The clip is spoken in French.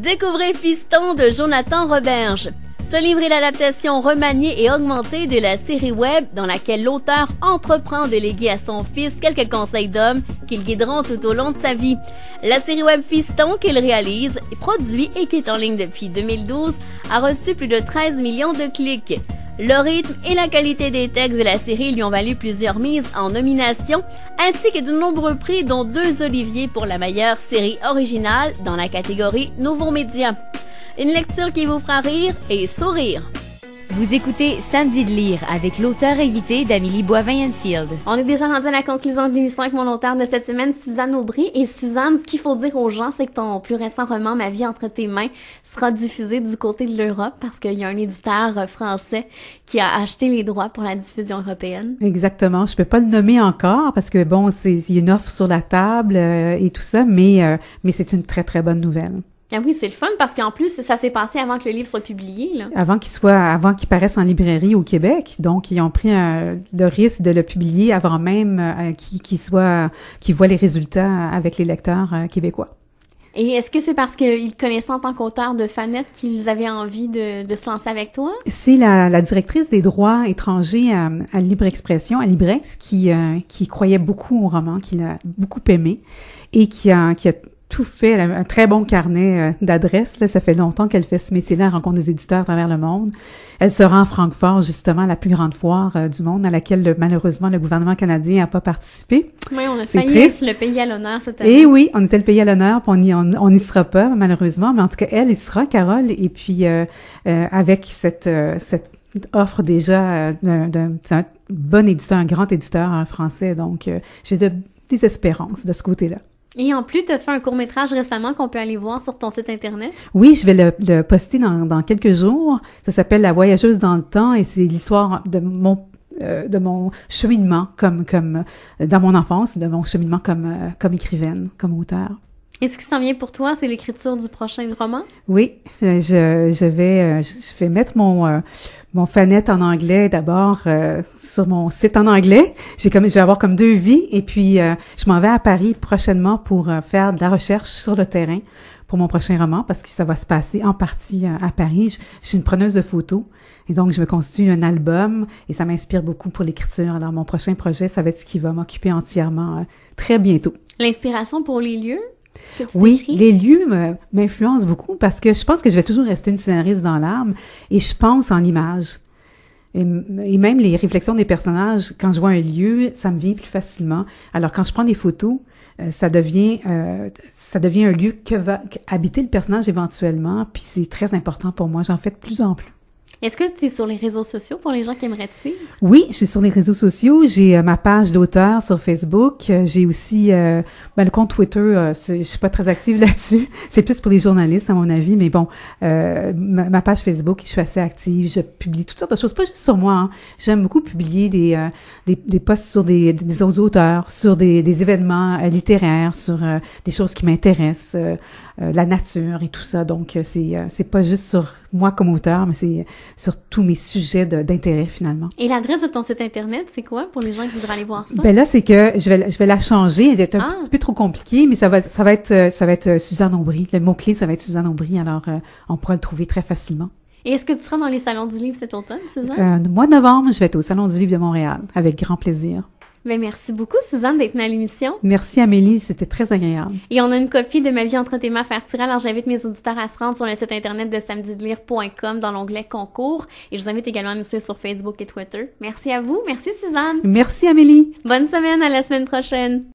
Découvrez Fiston de Jonathan Roberge. Ce livre est l'adaptation remaniée et augmentée de la série web dans laquelle l'auteur entreprend de léguer à son fils quelques conseils d'hommes qui le guideront tout au long de sa vie. La série web Fiston qu'il réalise, produit et qui est en ligne depuis 2012 a reçu plus de 13 millions de clics. Le rythme et la qualité des textes de la série lui ont valu plusieurs mises en nomination, ainsi que de nombreux prix, dont 2 Olivier pour la meilleure série originale dans la catégorie Nouveaux médias. Une lecture qui vous fera rire et sourire. Vous écoutez Samedi de lire avec l'auteur invité d'Amélie Boivin-Enfield. On est déjà rendu à la conclusion de l'émission avec mon auteur de cette semaine, Suzanne Aubry. Et Suzanne, ce qu'il faut dire aux gens, c'est que ton plus récent roman, Ma vie entre tes mains, sera diffusé du côté de l'Europe parce qu'il y a un éditeur français qui a acheté les droits pour la diffusion européenne. Exactement. Je peux pas le nommer encore parce que bon, il y a une offre sur la table et tout ça, mais c'est une très très bonne nouvelle. Ah oui, c'est le fun parce qu'en plus, ça s'est passé avant que le livre soit publié, là. Avant qu'il paraisse en librairie au Québec. Donc, ils ont pris le risque de le publier avant même qu'il voit les résultats avec les lecteurs québécois. Et est-ce que c'est parce qu'ils te connaissaient en tant qu'auteur de Fanette qu'ils avaient envie de se lancer avec toi? C'est la directrice des droits étrangers à Libre Expression, à Librex, qui croyait beaucoup au roman, qui l'a beaucoup aimé et qui a tout fait. Elle a un très bon carnet d'adresses. Là, ça fait longtemps qu'elle fait ce métier-là, elle rencontre des éditeurs à travers le monde. Elle se rend à Francfort, justement, la plus grande foire du monde, à laquelle, malheureusement, le gouvernement canadien n'a pas participé. Oui, on a failli être le pays à l'honneur cette année. Et oui, on était le pays à l'honneur, puis on n'y sera pas, malheureusement. Mais en tout cas, elle y sera, Carole. Et puis, avec cette offre déjà d'un bon éditeur, un grand éditeur français. Donc, j'ai des espérances de ce côté-là. Et en plus, tu as fait un court-métrage récemment qu'on peut aller voir sur ton site Internet. Oui, je vais le poster dans quelques jours. Ça s'appelle La voyageuse dans le temps et c'est l'histoire de mon cheminement comme dans mon enfance, de mon cheminement comme écrivaine, comme auteure. Et ce qui s'en vient pour toi, c'est l'écriture du prochain roman? Oui, je vais mettre mon Fanette en anglais d'abord sur mon site en anglais. Je vais avoir comme 2 vies et puis je m'en vais à Paris prochainement pour faire de la recherche sur le terrain pour mon prochain roman parce que ça va se passer en partie à Paris. Je suis une preneuse de photos et donc je me constitue un album et ça m'inspire beaucoup pour l'écriture. Alors mon prochain projet, ça va être ce qui va m'occuper entièrement très bientôt. L'inspiration pour les lieux? Oui, les lieux m'influencent beaucoup parce que je pense que je vais toujours rester une scénariste dans l'âme et je pense en images. Et même les réflexions des personnages, quand je vois un lieu, ça me vient plus facilement. Alors quand je prends des photos, ça devient un lieu que va habiter le personnage éventuellement, puis c'est très important pour moi. J'en fais de plus en plus. Est-ce que tu es sur les réseaux sociaux pour les gens qui aimeraient te suivre? Oui, je suis sur les réseaux sociaux. J'ai ma page d'auteur sur Facebook. J'ai aussi le compte Twitter. Je suis pas très active là-dessus. C'est plus pour les journalistes, à mon avis. Mais bon, ma page Facebook, je suis assez active. Je publie toutes sortes de choses, pas juste sur moi. Hein. J'aime beaucoup publier des posts sur des autres auteurs, sur des événements littéraires, sur des choses qui m'intéressent, la nature et tout ça. Donc, c'est pas juste sur moi comme auteur, mais c'est sur tous mes sujets d'intérêt finalement. Et l'adresse de ton site Internet, c'est quoi pour les gens qui voudraient aller voir ça? Ben là, c'est que je vais la changer. Elle est un petit peu trop compliquée, mais ça va être Suzanne Aubry. Le mot-clé, ça va être Suzanne Aubry. Alors, on pourra le trouver très facilement. Et est-ce que tu seras dans les salons du livre cet automne, Suzanne? Le mois de novembre, je vais être au Salon du livre de Montréal, avec grand plaisir. Ben merci beaucoup, Suzanne, d'être venue à l'émission. Merci, Amélie. C'était très agréable. Et on a une copie de Ma vie entre tes mains à faire tirer. Alors, j'invite mes auditeurs à se rendre sur le site Internet de samedidelire.com dans l'onglet concours. Et je vous invite également à nous suivre sur Facebook et Twitter. Merci à vous. Merci, Suzanne. Merci, Amélie. Bonne semaine. À la semaine prochaine.